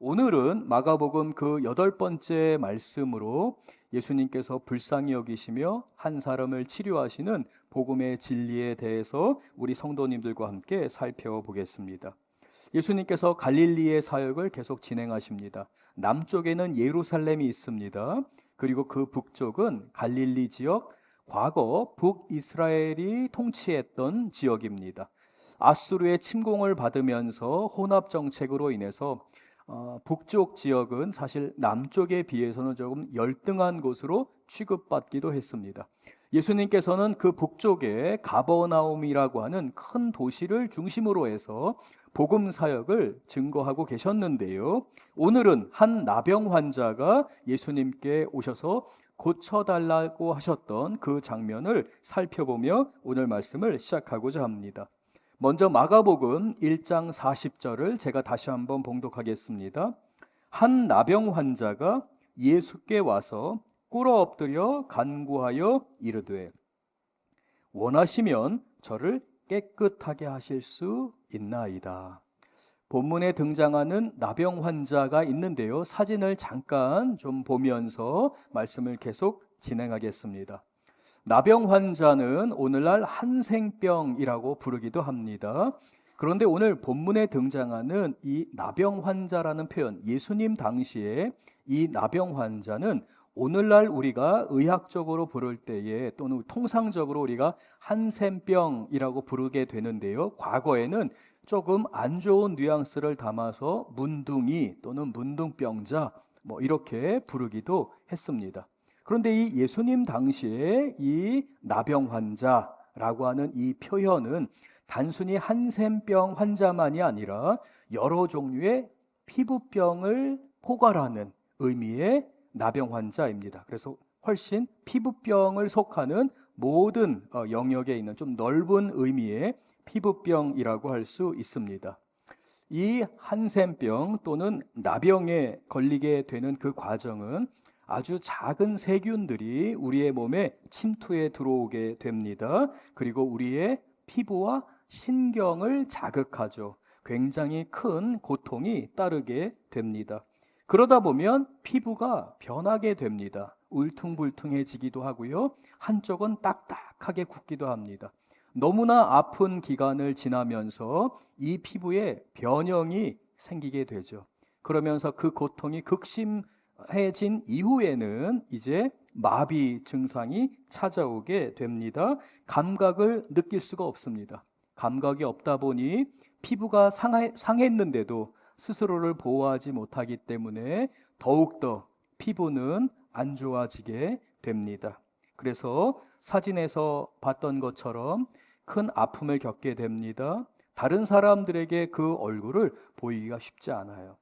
오늘은 마가복음 그 8번째 말씀으로 예수님께서 불쌍히 여기시며 한 사람을 치료하시는 복음의 진리에 대해서 우리 성도님들과 함께 살펴보겠습니다. 예수님께서 갈릴리의 사역을 계속 진행하십니다. 남쪽에는 예루살렘이 있습니다. 그리고 그 북쪽은 갈릴리 지역, 과거 북이스라엘이 통치했던 지역입니다. 아수르의 침공을 받으면서 혼합 정책으로 인해서 북쪽 지역은 사실 남쪽에 비해서는 조금 열등한 곳으로 취급받기도 했습니다. 예수님께서는 그 북쪽에 가버나움이라고 하는 큰 도시를 중심으로 해서 복음 사역을 증거하고 계셨는데요. 오늘은 한 나병 환자가 예수님께 오셔서 고쳐달라고 하셨던 그 장면을 살펴보며 오늘 말씀을 시작하고자 합니다. 먼저 마가복음 1장 40절을 제가 다시 한번 봉독하겠습니다. 한 나병 환자가 예수께 와서 꿇어 엎드려 간구하여 이르되 원하시면 저를 깨끗하게 하실 수 있나이다. 본문에 등장하는 나병 환자가 있는데요. 사진을 잠깐 좀 보면서 말씀을 계속 진행하겠습니다. 나병 환자는 오늘날 한생병이라고 부르기도 합니다. 그런데 오늘 본문에 등장하는 이 나병 환자라는 표현, 예수님 당시에 이 나병 환자는 오늘날 우리가 의학적으로 부를 때에 또는 통상적으로 우리가 한센병이라고 부르게 되는데요. 과거에는 조금 안 좋은 뉘앙스를 담아서 문둥이 또는 문둥병자 이렇게 부르기도 했습니다. 그런데 이 예수님 당시에 이 나병 환자라고 하는 이 표현은 단순히 한센병 환자만이 아니라 여러 종류의 피부병을 포괄하는 의미의 나병 환자입니다. 그래서 훨씬 피부병을 속하는 모든 영역에 있는 좀 넓은 의미의 피부병이라고 할 수 있습니다. 이 한센병 또는 나병에 걸리게 되는 그 과정은 아주 작은 세균들이 우리의 몸에 침투해 들어오게 됩니다. 그리고 우리의 피부와 신경을 자극하죠. 굉장히 큰 고통이 따르게 됩니다. 그러다 보면 피부가 변하게 됩니다. 울퉁불퉁해지기도 하고요. 한쪽은 딱딱하게 굳기도 합니다. 너무나 아픈 기간을 지나면서 이 피부에 변형이 생기게 되죠. 그러면서 그 고통이 극심해진 이후에는 이제 마비 증상이 찾아오게 됩니다. 감각을 느낄 수가 없습니다. 감각이 없다 보니 피부가 상했는데도 스스로를 보호하지 못하기 때문에 더욱더 피부는 안 좋아지게 됩니다. 그래서 사진에서 봤던 것처럼 큰 아픔을 겪게 됩니다. 다른 사람들에게 그 얼굴을 보이기가 쉽지 않아요.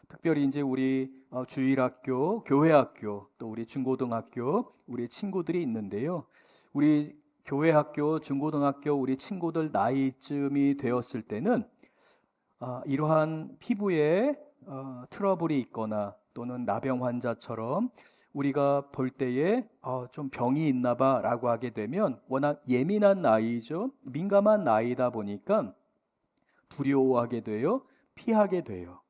특별히 이제 우리 주일학교, 교회학교, 또 우리 중고등학교, 우리 친구들이 있는데요. 우리 교회학교, 중고등학교 우리 친구들 나이쯤이 되었을 때는 이러한 피부에 트러블이 있거나 또는 나병 환자처럼 우리가 볼 때에 좀 병이 있나 봐 라고 하게 되면 워낙 예민한 나이죠. 민감한 나이다 보니까 두려워하게 돼요. 피하게 돼요.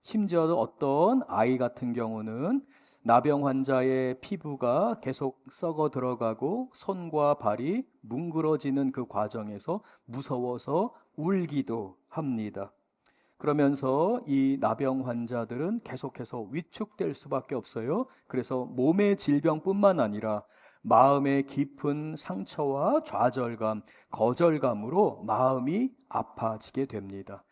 심지어 어떤 아이 같은 경우는 나병 환자의 피부가 계속 썩어 들어가고 손과 발이 뭉그러지는 그 과정에서 무서워서 울기도 합니다. 그러면서 이 나병 환자들은 계속해서 위축될 수밖에 없어요. 그래서 몸의 질병뿐만 아니라 마음의 깊은 상처와 좌절감, 거절감으로 마음이 아파지게 됩니다.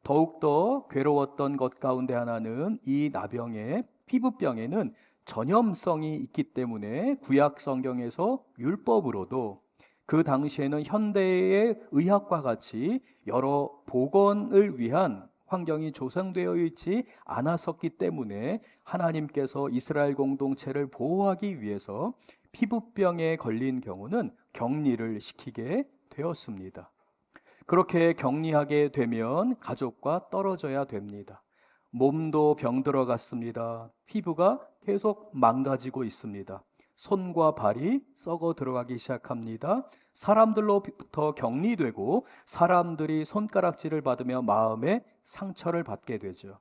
더욱더 괴로웠던 것 가운데 하나는 이 나병의 피부병에는 전염성이 있기 때문에 구약 성경에서 율법으로도 그 당시에는 현대의 의학과 같이 여러 보건을 위한 환경이 조성되어 있지 않았었기 때문에 하나님께서 이스라엘 공동체를 보호하기 위해서 피부병에 걸린 경우는 격리를 시키게 되었습니다. 그렇게 격리하게 되면 가족과 떨어져야 됩니다. 몸도 병들어갔습니다. 피부가 계속 망가지고 있습니다. 손과 발이 썩어 들어가기 시작합니다. 사람들로부터 격리되고 사람들이 손가락질을 받으며 마음에 상처를 받게 되죠.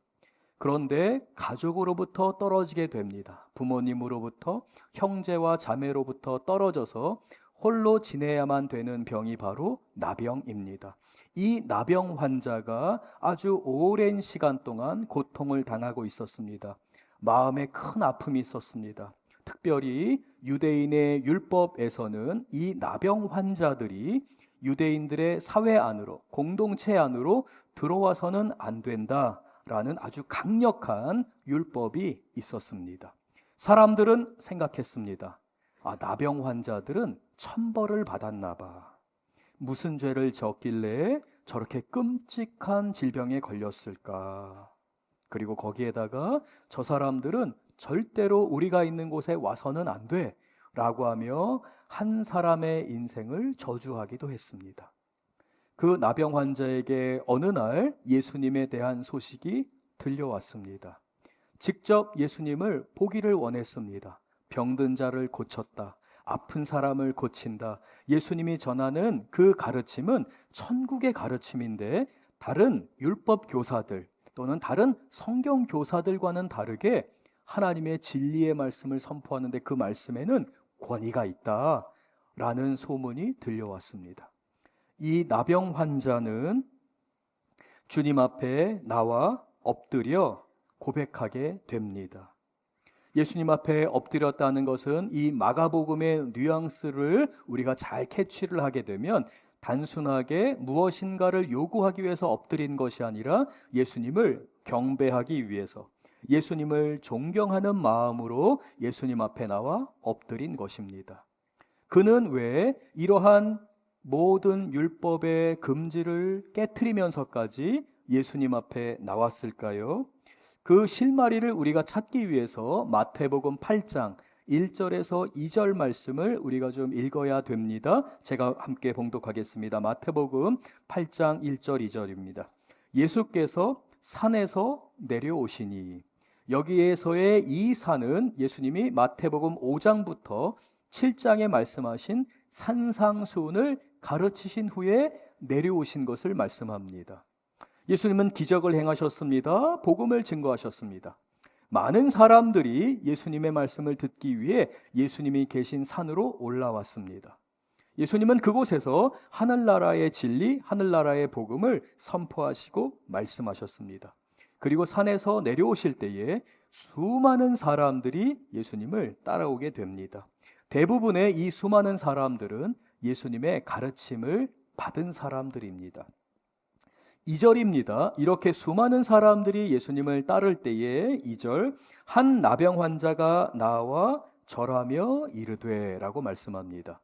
그런데 가족으로부터 떨어지게 됩니다. 부모님으로부터, 형제와 자매로부터 떨어져서 홀로 지내야만 되는 병이 바로 나병입니다. 이 나병 환자가 아주 오랜 시간 동안 고통을 당하고 있었습니다. 마음에 큰 아픔이 있었습니다. 특별히 유대인의 율법에서는 이 나병 환자들이 유대인들의 사회 안으로, 공동체 안으로 들어와서는 안 된다라는 아주 강력한 율법이 있었습니다. 사람들은 생각했습니다. 나병 환자들은 천벌을 받았나 봐. 무슨 죄를 졌길래 저렇게 끔찍한 질병에 걸렸을까? 그리고 거기에다가 저 사람들은 절대로 우리가 있는 곳에 와서는 안 돼 라고 하며 한 사람의 인생을 저주하기도 했습니다. 그 나병 환자에게 어느 날 예수님에 대한 소식이 들려왔습니다. 직접 예수님을 보기를 원했습니다. 병든 자를 고쳤다. 아픈 사람을 고친다. 예수님이 전하는 그 가르침은 천국의 가르침인데 다른 율법 교사들 또는 다른 성경 교사들과는 다르게 하나님의 진리의 말씀을 선포하는데 그 말씀에는 권위가 있다라는 소문이 들려왔습니다. 이 나병 환자는 주님 앞에 나와 엎드려 고백하게 됩니다. 예수님 앞에 엎드렸다는 것은 이 마가복음의 뉘앙스를 우리가 잘 캐치를 하게 되면 단순하게 무엇인가를 요구하기 위해서 엎드린 것이 아니라 예수님을 경배하기 위해서, 예수님을 존경하는 마음으로 예수님 앞에 나와 엎드린 것입니다. 그는 왜 이러한 모든 율법의 금지를 깨트리면서까지 예수님 앞에 나왔을까요? 그 실마리를 우리가 찾기 위해서 마태복음 8장 1절에서 2절 말씀을 우리가 좀 읽어야 됩니다. 제가 함께 봉독하겠습니다. 마태복음 8장 1절 2절입니다. 예수께서 산에서 내려오시니, 여기에서의 이 산은 예수님이 마태복음 5장부터 7장에 말씀하신 산상수훈을 가르치신 후에 내려오신 것을 말씀합니다. 예수님은 기적을 행하셨습니다. 복음을 증거하셨습니다. 많은 사람들이 예수님의 말씀을 듣기 위해 예수님이 계신 산으로 올라왔습니다. 예수님은 그곳에서 하늘나라의 진리, 하늘나라의 복음을 선포하시고 말씀하셨습니다. 그리고 산에서 내려오실 때에 수많은 사람들이 예수님을 따라오게 됩니다. 대부분의 이 수많은 사람들은 예수님의 가르침을 받은 사람들입니다. 2절입니다. 이렇게 수많은 사람들이 예수님을 따를 때에 2절, 한 나병 환자가 나와 절하며 이르되 라고 말씀합니다.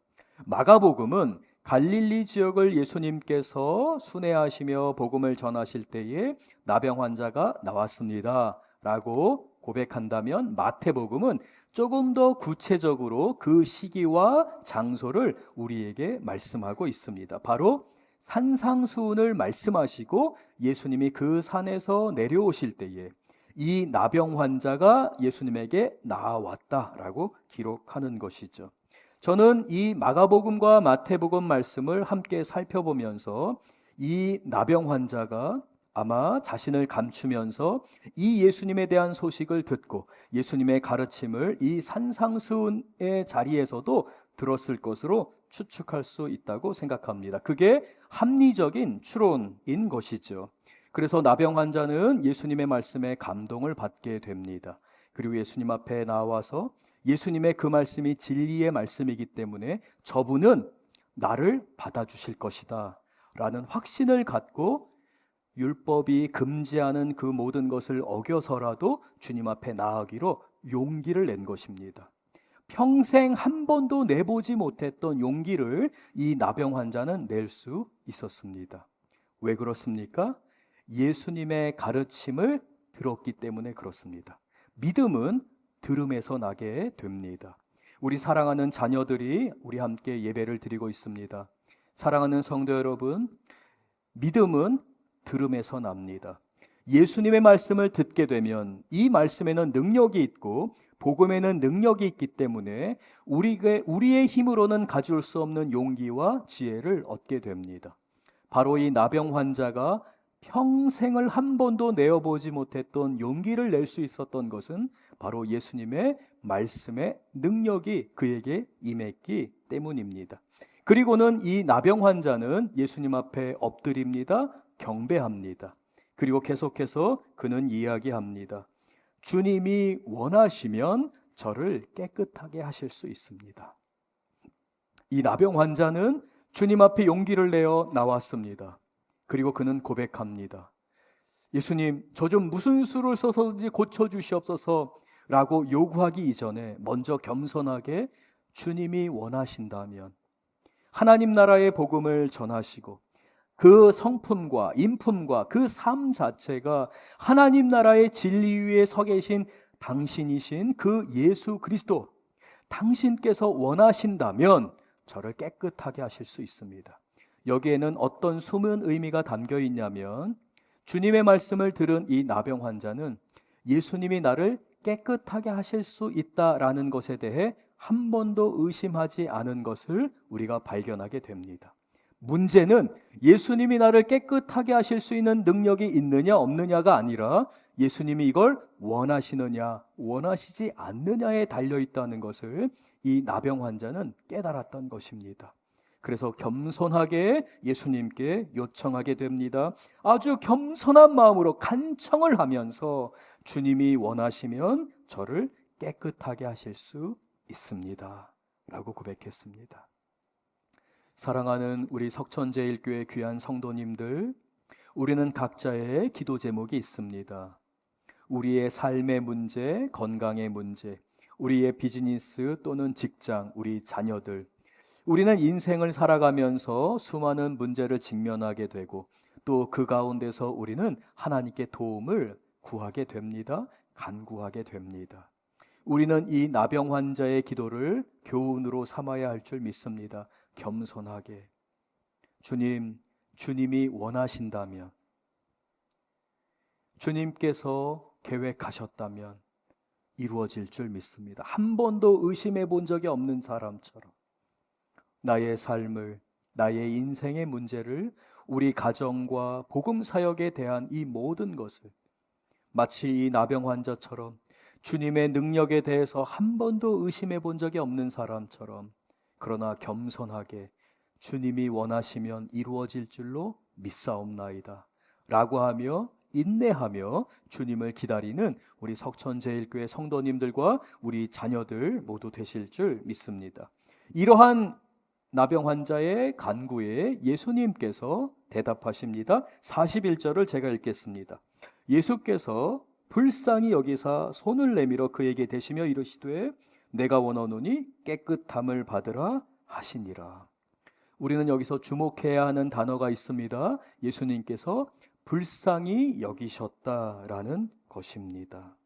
마가복음은 갈릴리 지역을 예수님께서 순회하시며 복음을 전하실 때에 나병 환자가 나왔습니다 라고 고백한다면, 마태복음은 조금 더 구체적으로 그 시기와 장소를 우리에게 말씀하고 있습니다. 바로 산상수훈을 말씀하시고 예수님이 그 산에서 내려오실 때에 이 나병 환자가 예수님에게 나아왔다라고 기록하는 것이죠. 저는 이 마가복음과 마태복음 말씀을 함께 살펴보면서 이 나병 환자가 아마 자신을 감추면서 이 예수님에 대한 소식을 듣고 예수님의 가르침을 이 산상수훈의 자리에서도 들었을 것으로 추측할 수 있다고 생각합니다. 그게 합리적인 추론인 것이죠. 그래서 나병 환자는 예수님의 말씀에 감동을 받게 됩니다. 그리고 예수님 앞에 나와서 예수님의 그 말씀이 진리의 말씀이기 때문에 저분은 나를 받아주실 것이다 라는 확신을 갖고 율법이 금지하는 그 모든 것을 어겨서라도 주님 앞에 나아가기로 용기를 낸 것입니다. 평생 한 번도 내보지 못했던 용기를 이 나병 환자는 낼 수 있었습니다. 왜 그렇습니까? 예수님의 가르침을 들었기 때문에 그렇습니다. 믿음은 들음에서 나게 됩니다. 우리 사랑하는 자녀들이 우리 함께 예배를 드리고 있습니다. 사랑하는 성도 여러분, 믿음은 들음에서 납니다. 예수님의 말씀을 듣게 되면 이 말씀에는 능력이 있고 복음에는 능력이 있기 때문에 우리의 힘으로는 가질 수 없는 용기와 지혜를 얻게 됩니다. 바로 이 나병 환자가 평생을 한 번도 내어보지 못했던 용기를 낼 수 있었던 것은 바로 예수님의 말씀의 능력이 그에게 임했기 때문입니다. 그리고는 이 나병 환자는 예수님 앞에 엎드립니다. 경배합니다. 그리고 계속해서 그는 이야기합니다. 주님이 원하시면 저를 깨끗하게 하실 수 있습니다. 이 나병 환자는 주님 앞에 용기를 내어 나왔습니다. 그리고 그는 고백합니다. 예수님, 저 좀 무슨 수를 써서든지 고쳐주시옵소서 라고 요구하기 이전에 먼저 겸손하게 주님이 원하신다면 하나님 나라의 복음을 전하시고 그 성품과 인품과 그 삶 자체가 하나님 나라의 진리 위에 서 계신 당신이신 그 예수 그리스도, 당신께서 원하신다면 저를 깨끗하게 하실 수 있습니다. 여기에는 어떤 숨은 의미가 담겨 있냐면 주님의 말씀을 들은 이 나병 환자는 예수님이 나를 깨끗하게 하실 수 있다라는 것에 대해 한 번도 의심하지 않은 것을 우리가 발견하게 됩니다. 문제는 예수님이 나를 깨끗하게 하실 수 있는 능력이 있느냐 없느냐가 아니라 예수님이 이걸 원하시느냐 원하시지 않느냐에 달려있다는 것을 이 나병 환자는 깨달았던 것입니다. 그래서 겸손하게 예수님께 요청하게 됩니다. 아주 겸손한 마음으로 간청을 하면서 주님이 원하시면 저를 깨끗하게 하실 수 있습니다 라고 고백했습니다. 사랑하는 우리 석천제일교회 귀한 성도님들, 우리는 각자의 기도 제목이 있습니다. 우리의 삶의 문제, 건강의 문제, 우리의 비즈니스 또는 직장, 우리 자녀들, 우리는 인생을 살아가면서 수많은 문제를 직면하게 되고 또 그 가운데서 우리는 하나님께 도움을 구하게 됩니다. 간구하게 됩니다. 우리는 이 나병 환자의 기도를 교훈으로 삼아야 할 줄 믿습니다. 겸손하게 주님이 원하신다면, 주님께서 계획하셨다면 이루어질 줄 믿습니다. 한 번도 의심해 본 적이 없는 사람처럼 나의 삶을, 나의 인생의 문제를, 우리 가정과 복음 사역에 대한 이 모든 것을 마치 이 나병 환자처럼 주님의 능력에 대해서 한 번도 의심해 본 적이 없는 사람처럼, 그러나 겸손하게 주님이 원하시면 이루어질 줄로 믿사옵나이다 라고 하며 인내하며 주님을 기다리는 우리 석천제일교회 성도님들과 우리 자녀들 모두 되실 줄 믿습니다. 이러한 나병 환자의 간구에 예수님께서 대답하십니다. 41절을 제가 읽겠습니다. 예수께서 불쌍히 여기사 손을 내밀어 그에게 대시며 이르시되 내가 원하노니 깨끗함을 받으라 하시니라. 우리는 여기서 주목해야 하는 단어가 있습니다. 예수님께서 불쌍히 여기셨다라는 것입니다.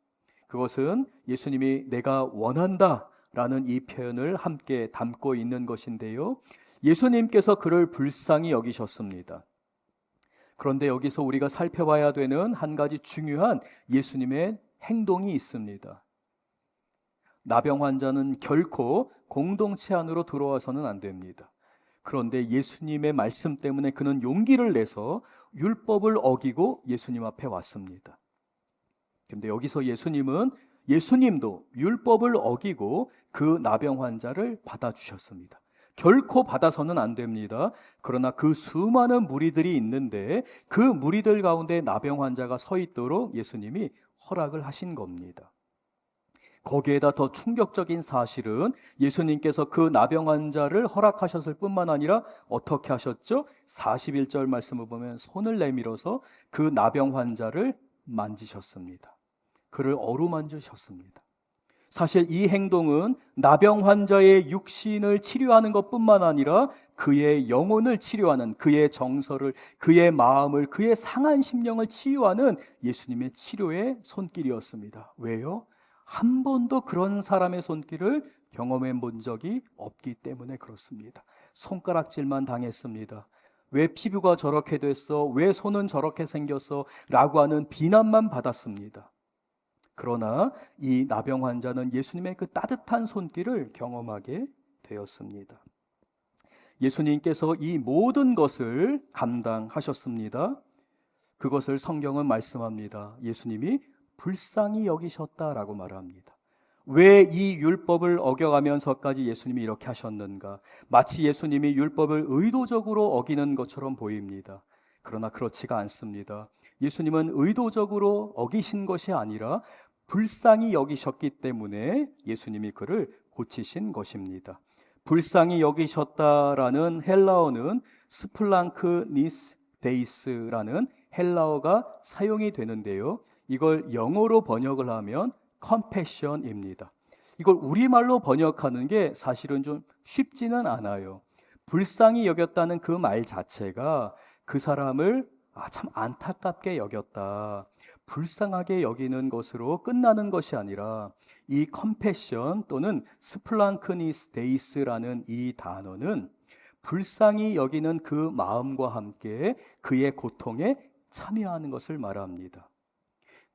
그것은 예수님이 내가 원한다 라는 이 표현을 함께 담고 있는 것인데요. 예수님께서 그를 불쌍히 여기셨습니다. 그런데 여기서 우리가 살펴봐야 되는 한 가지 중요한 예수님의 행동이 있습니다. 나병 환자는 결코 공동체 안으로 들어와서는 안 됩니다. 그런데 예수님의 말씀 때문에 그는 용기를 내서 율법을 어기고 예수님 앞에 왔습니다. 그런데 여기서 예수님도 율법을 어기고 그 나병 환자를 받아주셨습니다. 결코 받아서는 안 됩니다. 그러나 그 수많은 무리들이 있는데 그 무리들 가운데 나병 환자가 서 있도록 예수님이 허락을 하신 겁니다. 거기에다 더 충격적인 사실은 예수님께서 그 나병 환자를 허락하셨을 뿐만 아니라 어떻게 하셨죠? 41절 말씀을 보면 손을 내밀어서 그 나병 환자를 만지셨습니다. 그를 어루만지셨습니다. 사실 이 행동은 나병 환자의 육신을 치료하는 것뿐만 아니라 그의 영혼을 치료하는, 그의 정서를, 그의 마음을, 그의 상한 심령을 치유하는 예수님의 치료의 손길이었습니다. 왜요? 한 번도 그런 사람의 손길을 경험해 본 적이 없기 때문에 그렇습니다. 손가락질만 당했습니다. 왜 피부가 저렇게 됐어? 왜 손은 저렇게 생겼어? 라고 하는 비난만 받았습니다. 그러나 이 나병 환자는 예수님의 그 따뜻한 손길을 경험하게 되었습니다. 예수님께서 이 모든 것을 감당하셨습니다. 그것을 성경은 말씀합니다. 예수님이 불쌍히 여기셨다라고 말합니다. 왜 이 율법을 어겨가면서까지 예수님이 이렇게 하셨는가? 마치 예수님이 율법을 의도적으로 어기는 것처럼 보입니다. 그러나 그렇지가 않습니다. 예수님은 의도적으로 어기신 것이 아니라 불쌍히 여기셨기 때문에 예수님이 그를 고치신 것입니다. 불쌍히 여기셨다라는 헬라어는 스플랑크니스 데이스라는 헬라어가 사용이 되는데요. 이걸 영어로 번역을 하면 컴패션입니다. 이걸 우리말로 번역하는 게 사실은 좀 쉽지는 않아요. 불쌍히 여겼다는 그 말 자체가 그 사람을 참 안타깝게 여겼다, 불쌍하게 여기는 것으로 끝나는 것이 아니라 이 컴패션 또는 스플랑크니스 데이스라는 이 단어는 불쌍히 여기는 그 마음과 함께 그의 고통에 참여하는 것을 말합니다.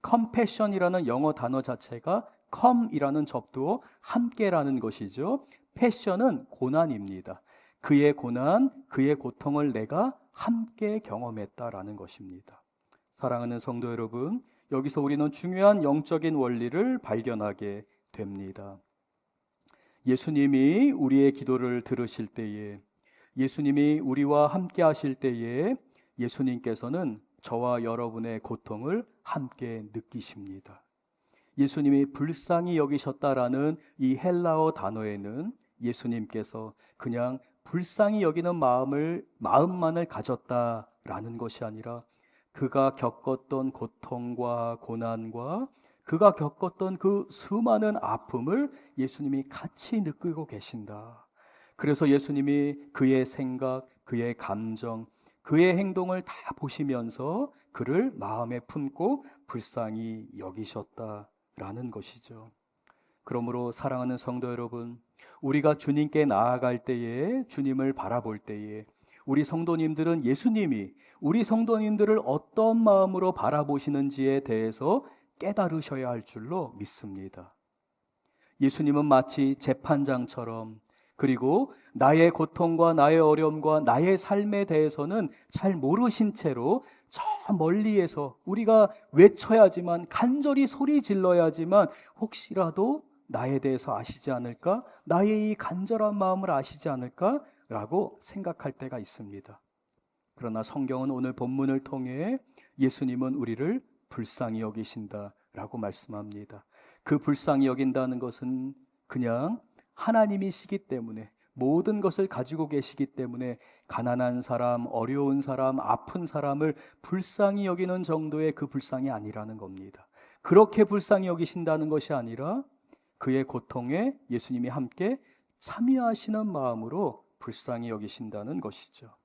컴패션이라는 영어 단어 자체가 come이라는 접두어 함께라는 것이죠. 패션은 고난입니다. 그의 고난, 그의 고통을 내가 함께 경험했다라는 것입니다. 사랑하는 성도 여러분, 여기서 우리는 중요한 영적인 원리를 발견하게 됩니다. 예수님이 우리의 기도를 들으실 때에, 예수님이 우리와 함께 하실 때에 예수님께서는 저와 여러분의 고통을 함께 느끼십니다. 예수님이 불쌍히 여기셨다라는 이 헬라어 단어에는 예수님께서 그냥 불쌍히 여기는 마음만을 가졌다라는 것이 아니라 그가 겪었던 고통과 고난과 그가 겪었던 그 수많은 아픔을 예수님이 같이 느끼고 계신다. 그래서 예수님이 그의 생각, 그의 감정, 그의 행동을 다 보시면서 그를 마음에 품고 불쌍히 여기셨다라는 것이죠. 그러므로 사랑하는 성도 여러분, 우리가 주님께 나아갈 때에, 주님을 바라볼 때에 우리 성도님들은 예수님이 우리 성도님들을 어떤 마음으로 바라보시는지에 대해서 깨달으셔야 할 줄로 믿습니다. 예수님은 마치 재판장처럼, 그리고 나의 고통과 나의 어려움과 나의 삶에 대해서는 잘 모르신 채로 저 멀리에서 우리가 외쳐야지만, 간절히 소리 질러야지만 혹시라도 나에 대해서 아시지 않을까? 나의 이 간절한 마음을 아시지 않을까? 라고 생각할 때가 있습니다. 그러나 성경은 오늘 본문을 통해 예수님은 우리를 불쌍히 여기신다라고 말씀합니다. 그 불쌍히 여긴다는 것은 그냥 하나님이시기 때문에, 모든 것을 가지고 계시기 때문에 가난한 사람, 어려운 사람, 아픈 사람을 불쌍히 여기는 정도의 그 불쌍이 아니라는 겁니다. 그렇게 불쌍히 여기신다는 것이 아니라 그의 고통에 예수님이 함께 참여하시는 마음으로 불쌍히 여기신다는 것이죠.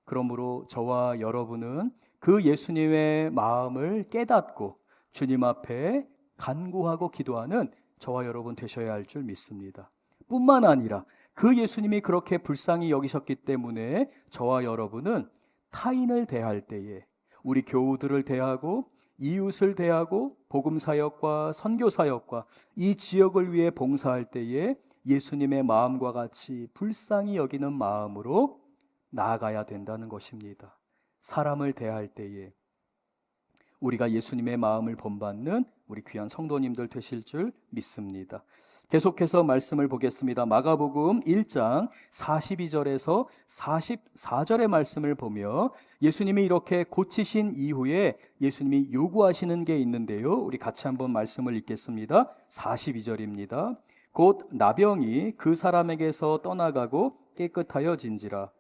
그러므로 저와 여러분은 그 예수님의 마음을 깨닫고 주님 앞에 간구하고 기도하는 저와 여러분 되셔야 할 줄 믿습니다. 뿐만 아니라 그 예수님이 그렇게 불쌍히 여기셨기 때문에 저와 여러분은 타인을 대할 때에, 우리 교우들을 대하고 이웃을 대하고 복음사역과 선교사역과 이 지역을 위해 봉사할 때에 예수님의 마음과 같이 불쌍히 여기는 마음으로 나아가야 된다는 것입니다. 사람을 대할 때에 우리가 예수님의 마음을 본받는 우리 귀한 성도님들 되실 줄 믿습니다. 계속해서 말씀을 보겠습니다. 마가복음 1장 42절에서 44절의 말씀을 보며 예수님이 이렇게 고치신 이후에 예수님이 요구하시는 게 있는데요. 우리 같이 한번 말씀을 읽겠습니다. 42절입니다. 곧 나병이 그 사람에게서 떠나가고 깨끗하여진지라.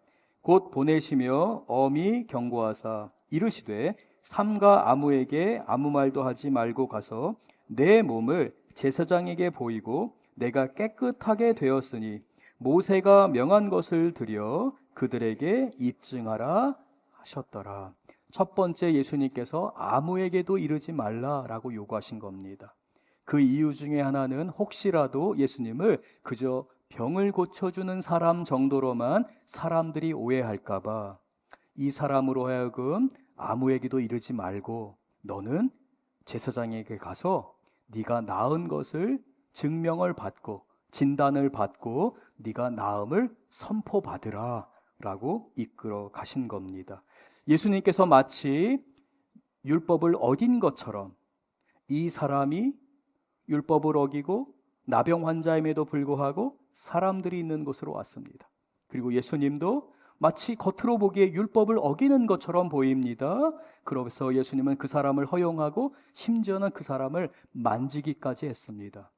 곧 보내시며 엄히 경고하사 이르시되 삼가 아무에게 아무 말도 하지 말고 가서 내 몸을 제사장에게 보이고 내가 깨끗하게 되었으니 모세가 명한 것을 드려 그들에게 입증하라 하셨더라. 첫 번째, 예수님께서 아무에게도 이르지 말라라고 요구하신 겁니다. 그 이유 중에 하나는 혹시라도 예수님을 그저 병을 고쳐주는 사람 정도로만 사람들이 오해할까봐 이 사람으로 하여금 아무에게도 이르지 말고 너는 제사장에게 가서 네가 나은 것을 증명을 받고 진단을 받고 네가 나음을 선포받으라 라고 이끌어 가신 겁니다. 예수님께서 마치 율법을 어긴 것처럼 이 사람이 율법을 어기고 나병 환자임에도 불구하고 사람들이 있는 곳으로 왔습니다. 그리고 예수님도 마치 겉으로 보기에 율법을 어기는 것처럼 보입니다. 그래서 예수님은 그 사람을 허용하고 심지어는 그 사람을 만지기까지 했습니다.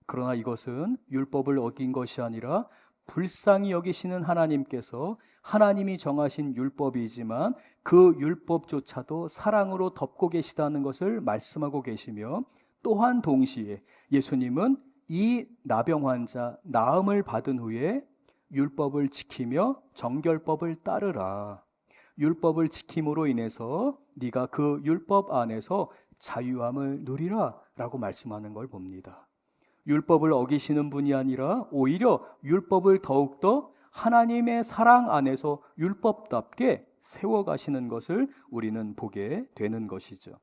그러나 이것은 율법을 어긴 것이 아니라 불쌍히 여기시는 하나님께서 하나님이 정하신 율법이지만 그 율법조차도 사랑으로 덮고 계시다는 것을 말씀하고 계시며, 또한 동시에 예수님은 이 나병 환자 나음을 받은 후에 율법을 지키며 정결법을 따르라. 율법을 지킴으로 인해서 네가 그 율법 안에서 자유함을 누리라 라고 말씀하는 걸 봅니다. 율법을 어기시는 분이 아니라 오히려 율법을 더욱더 하나님의 사랑 안에서 율법답게 세워가시는 것을 우리는 보게 되는 것이죠.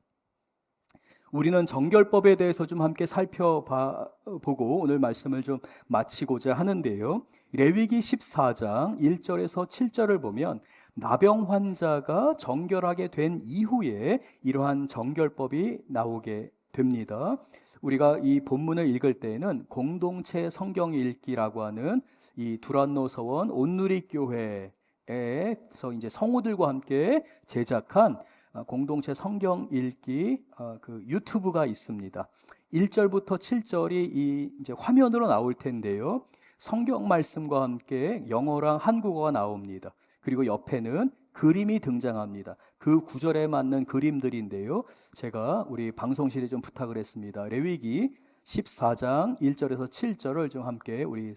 우리는 정결법에 대해서 좀 함께 살펴보고 오늘 말씀을 좀 마치고자 하는데요. 레위기 14장 1절에서 7절을 보면 나병 환자가 정결하게 된 이후에 이러한 정결법이 나오게 됩니다. 우리가 이 본문을 읽을 때에는 공동체 성경 읽기라고 하는 이 두란노 서원 온누리 교회에서 이제 성우들과 함께 제작한 공동체 성경 읽기 그 유튜브가 있습니다. 1절부터 7절이 이제 화면으로 나올 텐데요. 성경 말씀과 함께 영어랑 한국어가 나옵니다. 그리고 옆에는 그림이 등장합니다. 그 구절에 맞는 그림들인데요. 제가 우리 방송실에 좀 부탁을 했습니다. 레위기 14장 1절에서 7절을 좀 함께 우리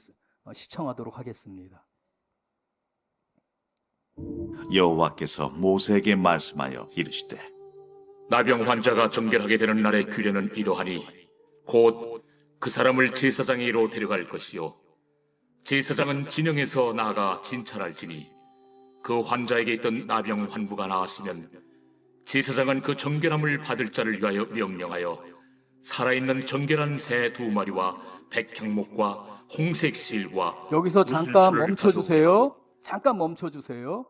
시청하도록 하겠습니다. 여호와께서 모세에게 말씀하여 이르시되 나병 환자가 정결하게 되는 날의 규례는 이러하니 곧 그 사람을 제사장에게로 데려갈 것이요 제사장은 진영에서 나아가 진찰할지니 그 환자에게 있던 나병 환부가 나았으면 제사장은 그 정결함을 받을 자를 위하여 명령하여 살아있는 정결한 새 2마리와 백향목과 홍색 실과 여기서 잠깐 멈춰주세요. 잠깐 멈춰주세요.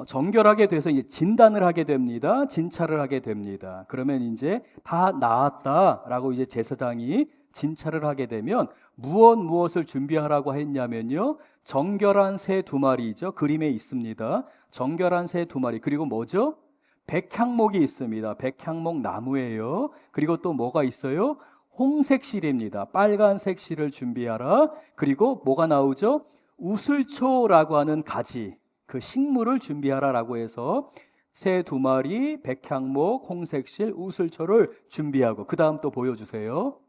정결하게 돼서 이제 진단을 하게 됩니다. 진찰을 하게 됩니다. 그러면 이제 다 나았다라고 이제 제사장이 진찰을 하게 되면 무엇을 준비하라고 했냐면요. 정결한 새 2마리죠. 그림에 있습니다. 정결한 새 2마리. 그리고 뭐죠? 백향목이 있습니다. 백향목 나무예요. 그리고 또 뭐가 있어요? 홍색 실입니다. 빨간색 실을 준비하라. 그리고 뭐가 나오죠? 우슬초라고 하는 가지, 그 식물을 준비하라라고 해서 새 2마리, 백향목, 홍색실, 우슬초를 준비하고 그 다음 또 보여주세요.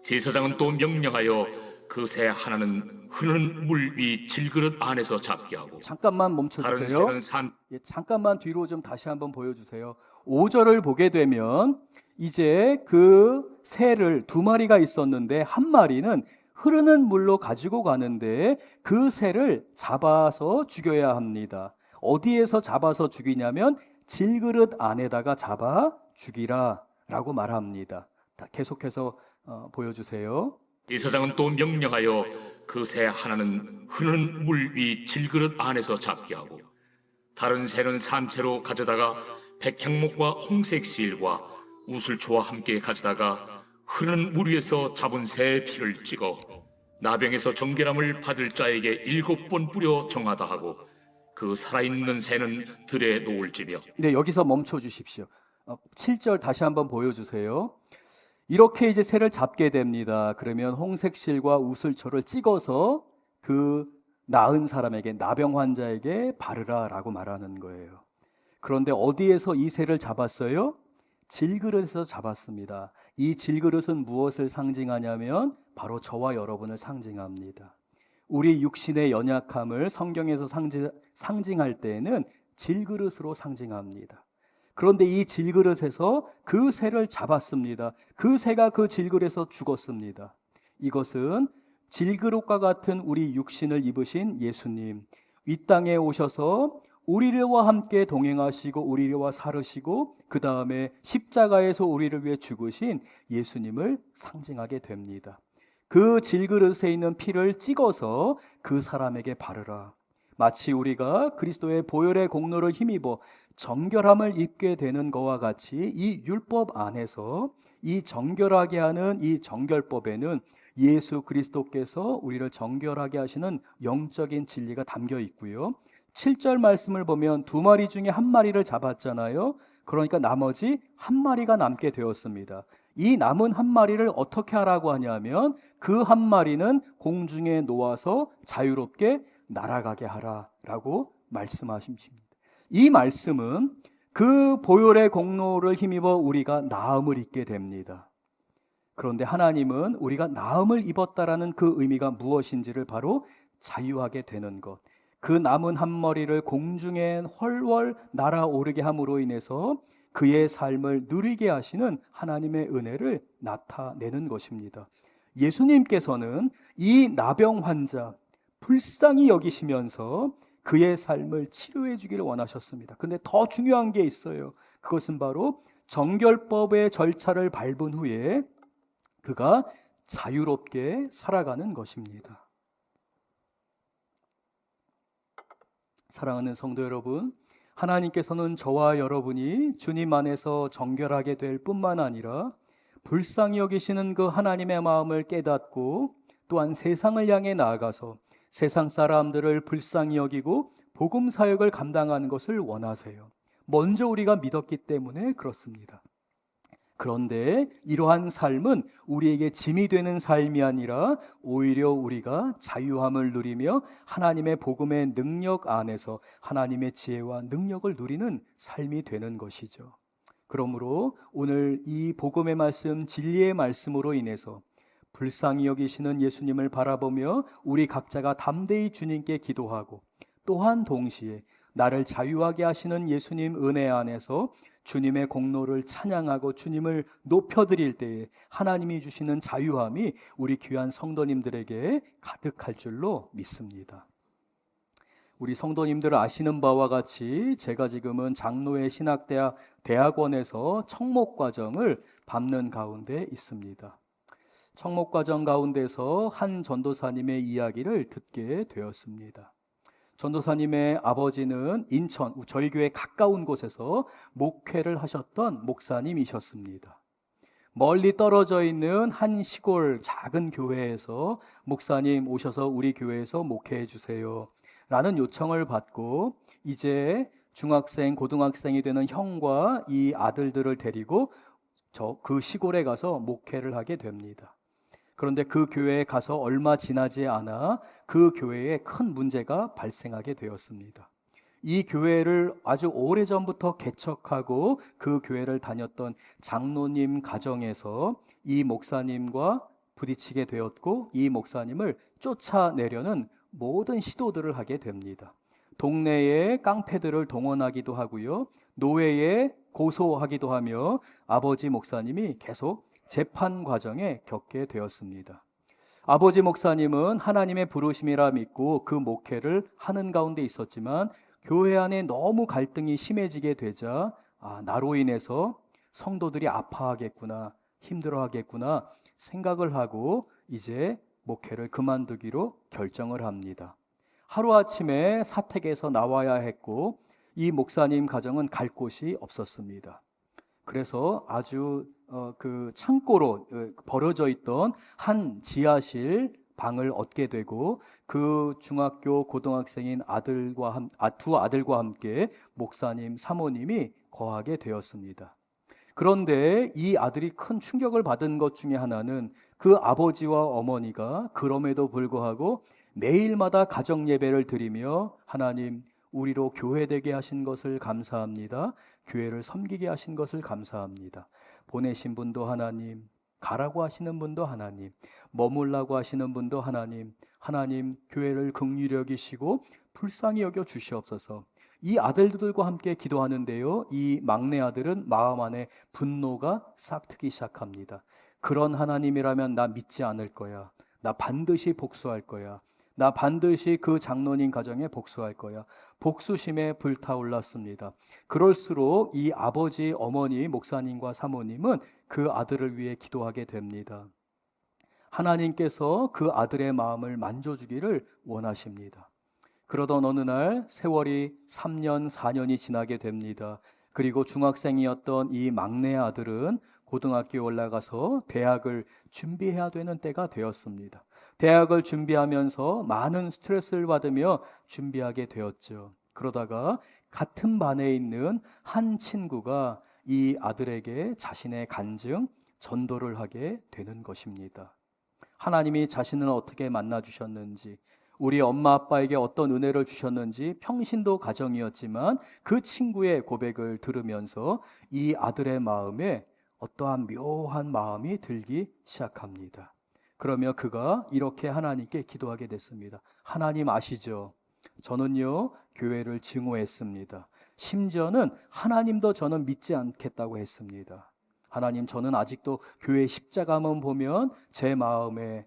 제사장은 또 명령하여 그 새 하나는 흐르는 물 위 질그릇 안에서 잡게 하고 잠깐만 다른 멈춰주세요. 새는 잠깐만 뒤로 좀 다시 한번 보여주세요. 5절을 보게 되면 이제 그 새를 2마리가 있었는데 한 마리는 흐르는 물로 가지고 가는데 그 새를 잡아서 죽여야 합니다. 어디에서 잡아서 죽이냐면 질그릇 안에다가 잡아 죽이라 라고 말합니다. 계속해서 보여주세요. 제사장은 또 명령하여 그 새 하나는 흐르는 물 위 질그릇 안에서 잡게 하고 다른 새는 산채로 가져다가 백향목과 홍색 실과 우슬초와 함께 가져다가 흐르는 물 위에서 잡은 새의 피를 찍어 나병에서 정결함을 받을 자에게 7번 뿌려 정하다 하고 그 살아있는 새는 들에 놓을지며. 네, 여기서 멈춰 주십시오. 7절 다시 한번 보여주세요. 이렇게 이제 새를 잡게 됩니다. 그러면 홍색 실과 우슬초를 찍어서 그 나은 사람에게, 나병 환자에게 바르라 라고 말하는 거예요. 그런데 어디에서 이 새를 잡았어요? 질그릇에서 잡았습니다. 이 질그릇은 무엇을 상징하냐면 바로 저와 여러분을 상징합니다. 우리 육신의 연약함을 성경에서 상징할 때에는 질그릇으로 상징합니다. 그런데 이 질그릇에서 그 새를 잡았습니다. 그 새가 그 질그릇에서 죽었습니다. 이것은 질그릇과 같은 우리 육신을 입으신 예수님, 이 땅에 오셔서 우리와 함께 동행하시고 우리와 살으시고 그 다음에 십자가에서 우리를 위해 죽으신 예수님을 상징하게 됩니다. 그 질그릇에 있는 피를 찍어서 그 사람에게 바르라. 마치 우리가 그리스도의 보혈의 공로를 힘입어 정결함을 입게 되는 것과 같이 이 율법 안에서 이 정결하게 하는 이 정결법에는 예수 그리스도께서 우리를 정결하게 하시는 영적인 진리가 담겨 있고요. 7절 말씀을 보면 두 마리 중에 한 마리를 잡았잖아요. 그러니까 나머지 한 마리가 남게 되었습니다. 이 남은 한 마리를 어떻게 하라고 하냐면 그 한 마리는 공중에 놓아서 자유롭게 날아가게 하라라고 말씀하십니다. 이 말씀은 그 보혈의 공로를 힘입어 우리가 나음을 입게 됩니다. 그런데 하나님은 우리가 나음을 입었다라는 그 의미가 무엇인지를 바로 자유하게 되는 것, 그 남은 한 머리를 공중에 훨훨 날아오르게 함으로 인해서 그의 삶을 누리게 하시는 하나님의 은혜를 나타내는 것입니다. 예수님께서는 이 나병 환자 불쌍히 여기시면서 그의 삶을 치료해 주기를 원하셨습니다. 근데 더 중요한 게 있어요. 그것은 바로 정결법의 절차를 밟은 후에 그가 자유롭게 살아가는 것입니다. 사랑하는 성도 여러분, 하나님께서는 저와 여러분이 주님 안에서 정결하게 될 뿐만 아니라 불쌍히 여기시는 그 하나님의 마음을 깨닫고 또한 세상을 향해 나아가서 세상 사람들을 불쌍히 여기고 복음 사역을 감당하는 것을 원하세요. 먼저 우리가 믿었기 때문에 그렇습니다. 그런데 이러한 삶은 우리에게 짐이 되는 삶이 아니라 오히려 우리가 자유함을 누리며 하나님의 복음의 능력 안에서 하나님의 지혜와 능력을 누리는 삶이 되는 것이죠. 그러므로 오늘 이 복음의 말씀, 진리의 말씀으로 인해서 불쌍히 여기시는 예수님을 바라보며 우리 각자가 담대히 주님께 기도하고 또한 동시에 나를 자유하게 하시는 예수님 은혜 안에서 주님의 공로를 찬양하고 주님을 높여드릴 때에 하나님이 주시는 자유함이 우리 귀한 성도님들에게 가득할 줄로 믿습니다. 우리 성도님들 아시는 바와 같이 제가 지금은 장로회 신학대학 대학원에서 청목과정을 밟는 가운데 있습니다. 청목과정 가운데서 한 전도사님의 이야기를 듣게 되었습니다. 전도사님의 아버지는 인천, 저희 교회 가까운 곳에서 목회를 하셨던 목사님이셨습니다. 멀리 떨어져 있는 한 시골 작은 교회에서 목사님 오셔서 우리 교회에서 목회해 주세요 라는 요청을 받고 이제 중학생, 고등학생이 되는 형과 이 아들들을 데리고 그 시골에 가서 목회를 하게 됩니다. 그런데 그 교회에 가서 얼마 지나지 않아 그 교회에 큰 문제가 발생하게 되었습니다. 이 교회를 아주 오래전부터 개척하고 그 교회를 다녔던 장로님 가정에서 이 목사님과 부딪히게 되었고 이 목사님을 쫓아내려는 모든 시도들을 하게 됩니다. 동네의 깡패들을 동원하기도 하고요. 노예에 고소하기도 하며 아버지 목사님이 계속 재판 과정에 겪게 되었습니다. 아버지 목사님은 하나님의 부르심이라 믿고 그 목회를 하는 가운데 있었지만 교회 안에 너무 갈등이 심해지게 되자 나로 인해서 성도들이 아파하겠구나, 힘들어하겠구나 생각을 하고 이제 목회를 그만두기로 결정을 합니다. 하루아침에 사택에서 나와야 했고 이 목사님 가정은 갈 곳이 없었습니다. 그래서 아주 그 창고로 버려져 있던 한 지하실 방을 얻게 되고 그 중학교 고등학생인 두 아들과 함께 목사님 사모님이 거하게 되었습니다. 그런데 이 아들이 큰 충격을 받은 것 중에 하나는 그 아버지와 어머니가 그럼에도 불구하고 매일마다 가정 예배를 드리며 하나님 우리로 교회되게 하신 것을 감사합니다. 교회를 섬기게 하신 것을 감사합니다. 보내신 분도 하나님, 가라고 하시는 분도 하나님, 머물라고 하시는 분도 하나님, 하나님 교회를 긍휼히 여기시고 불쌍히 여겨 주시옵소서. 이 아들들과 함께 기도하는데요, 이 막내 아들은 마음 안에 분노가 싹트기 시작합니다. 그런 하나님이라면 나 믿지 않을 거야. 나 반드시 복수할 거야. 나 반드시 그 장로님 가정에 복수할 거야. 복수심에 불타올랐습니다. 그럴수록 이 아버지, 어머니, 목사님과 사모님은 그 아들을 위해 기도하게 됩니다. 하나님께서 그 아들의 마음을 만져주기를 원하십니다. 그러던 어느 날 세월이 3년, 4년이 지나게 됩니다. 그리고 중학생이었던 이 막내 아들은 고등학교에 올라가서 대학을 준비해야 되는 때가 되었습니다. 대학을 준비하면서 많은 스트레스를 받으며 준비하게 되었죠. 그러다가 같은 반에 있는 한 친구가 이 아들에게 자신의 간증, 전도를 하게 되는 것입니다. 하나님이 자신을 어떻게 만나 주셨는지, 우리 엄마 아빠에게 어떤 은혜를 주셨는지 평신도 가정이었지만 그 친구의 고백을 들으면서 이 아들의 마음에 어떠한 묘한 마음이 들기 시작합니다. 그러며 그가 이렇게 하나님께 기도하게 됐습니다. 하나님 아시죠? 저는요, 교회를 증오했습니다. 심지어는 하나님도 저는 믿지 않겠다고 했습니다. 하나님, 저는 아직도 교회 십자가만 보면 제 마음에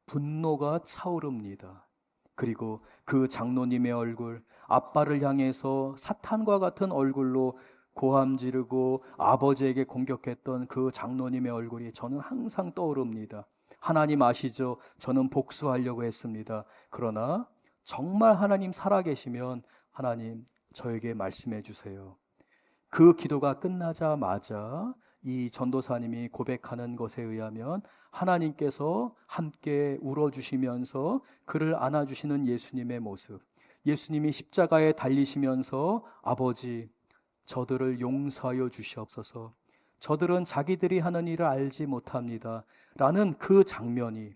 분노가 차오릅니다. 그리고 그 장로님의 얼굴, 아빠를 향해서 사탄과 같은 얼굴로 고함 지르고 아버지에게 공격했던 그 장로님의 얼굴이 저는 항상 떠오릅니다. 하나님 아시죠? 저는 복수하려고 했습니다. 그러나 정말 하나님 살아계시면 하나님 저에게 말씀해 주세요. 그 기도가 끝나자마자 이 전도사님이 고백하는 것에 의하면 하나님께서 함께 울어주시면서 그를 안아주시는 예수님의 모습, 예수님이 십자가에 달리시면서 아버지, 저들을 용서하여 주시옵소서, 저들은 자기들이 하는 일을 알지 못합니다 라는 그 장면이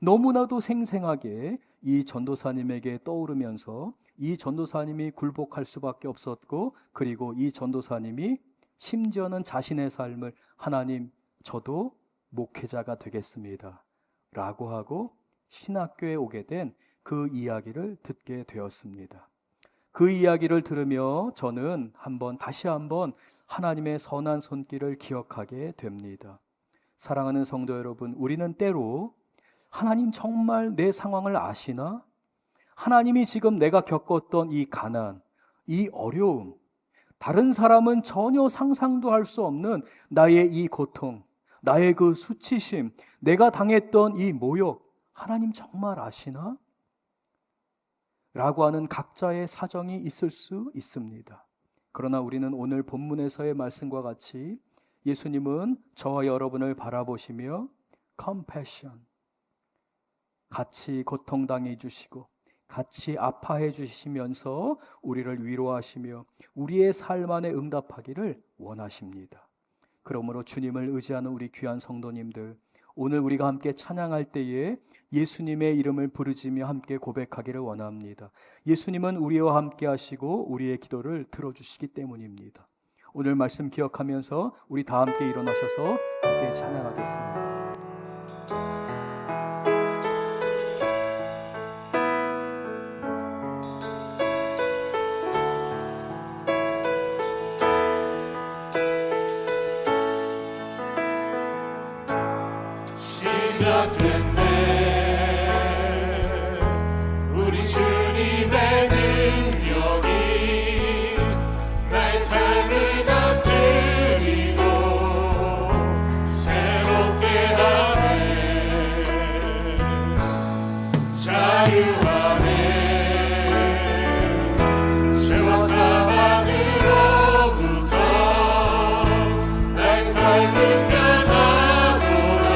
너무나도 생생하게 이 전도사님에게 떠오르면서 이 전도사님이 굴복할 수밖에 없었고, 그리고 이 전도사님이 심지어는 자신의 삶을 하나님, 저도 목회자가 되겠습니다 라고 하고 신학교에 오게 된 그 이야기를 듣게 되었습니다. 그 이야기를 들으며 저는 다시 한번 하나님의 선한 손길을 기억하게 됩니다. 사랑하는 성도 여러분, 우리는 때로 하나님 정말 내 상황을 아시나? 하나님이 지금 내가 겪었던 이 가난, 이 어려움, 다른 사람은 전혀 상상도 할 수 없는 나의 이 고통, 나의 그 수치심, 내가 당했던 이 모욕, 하나님 정말 아시나? 라고 하는 각자의 사정이 있을 수 있습니다. 그러나 우리는 오늘 본문에서의 말씀과 같이 예수님은 저와 여러분을 바라보시며 compassion, 같이 고통당해 주시고 같이 아파해 주시면서 우리를 위로하시며 우리의 삶 안에 응답하기를 원하십니다. 그러므로 주님을 의지하는 우리 귀한 성도님들, 오늘 우리가 함께 찬양할 때에 예수님의 이름을 부르짖으며 함께 고백하기를 원합니다. 예수님은 우리와 함께 하시고 우리의 기도를 들어주시기 때문입니다. 오늘 말씀 기억하면서 우리 다 함께 일어나셔서 함께 찬양하겠습니다. 우리 주님의 능력이 나의 삶을 다스리고 새롭게 하네. 자유하네. 죄와 사망으로부터 나의 삶은 변하도다.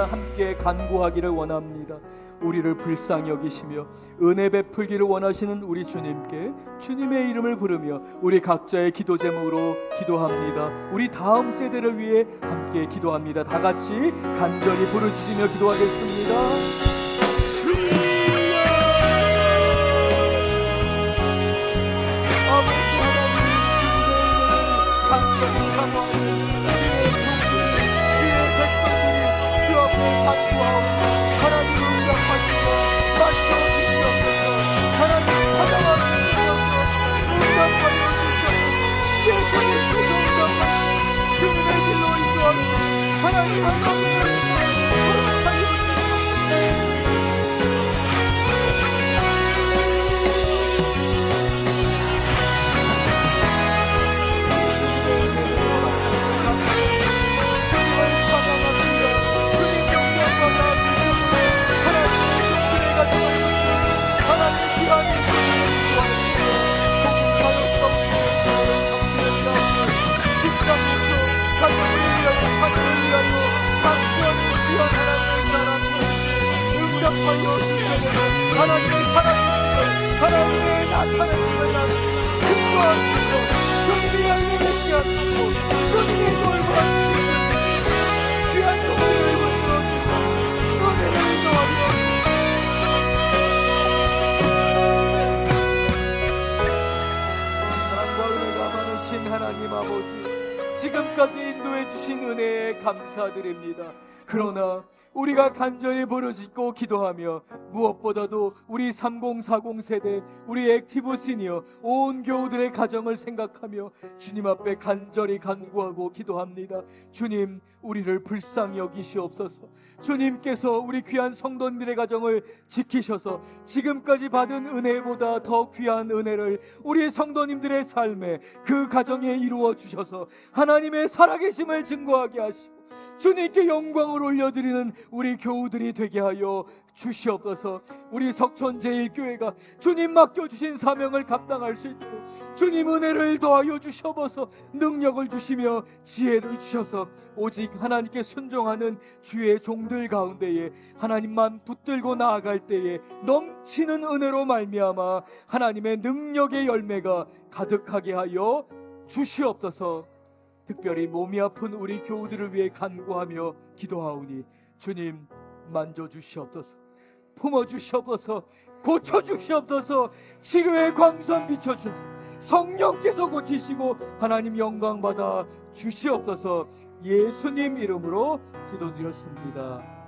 은혜보다 함께 간구하기를 원합니다. 우리를 불쌍히 여기시며 은혜 베풀기를 원하시는 우리 주님께 주님의 이름을 부르며 우리 각자의 기도 제목으로 기도합니다. 우리 다음 세대를 위해 함께 기도합니다. 다 같이 간절히 부르짖으며 기도하겠습니다. 아버지 하나님, 주님의 은혜를 간절히 사모하는 주의 종들이, 주의 백성들이 주 앞에 간구하오니 하나님 응답하시고 맡겨주시옵소서. 하나님 찾아와 주시옵소서. 응답하여 주시옵소서. 예수님께서 응답하여 주님의 길로 인도하는 하나님 하나님의 은혜를 허락하여 주시옵소서. 하나님의 살아계심을, 하나님의 나타나심을 나는 증거하시고 주님의 열매를 피하시고 주님의 돌보아주시고 귀한 종들을 붙들어주시고 은혜를 더하여 사랑과 은혜가 많으신 하나님 아버지, 지금까지 인도해 주신 은혜에 감사드립니다. 그러나 우리가 간절히 부르짖고 기도하며 무엇보다도 우리 3040 세대, 우리 액티브 시니어 온 교우들의 가정을 생각하며 주님 앞에 간절히 간구하고 기도합니다. 주님, 우리를 불쌍히 여기시옵소서. 주님께서 우리 귀한 성도님들의 가정을 지키셔서 지금까지 받은 은혜보다 더 귀한 은혜를 우리 성도님들의 삶에, 그 가정에 이루어 주셔서 하나님의 살아계심을 증거하게 하시고 주님께 영광을 올려드리는 우리 교우들이 되게 하여 주시옵소서. 우리 석천제일교회가 주님 맡겨주신 사명을 감당할 수 있도록 주님 은혜를 더하여 주시옵소서. 능력을 주시며 지혜를 주셔서 오직 하나님께 순종하는 주의 종들 가운데에 하나님만 붙들고 나아갈 때에 넘치는 은혜로 말미암아 하나님의 능력의 열매가 가득하게 하여 주시옵소서. 특별히 몸이 아픈 우리 교우들을 위해 간구하며 기도하오니 주님 만져주시옵소서. 품어주시옵소서. 고쳐주시옵소서. 치료의 광선 비춰주셔서 성령께서 고치시고 하나님 영광받아 주시옵소서. 예수님 이름으로 기도드렸습니다.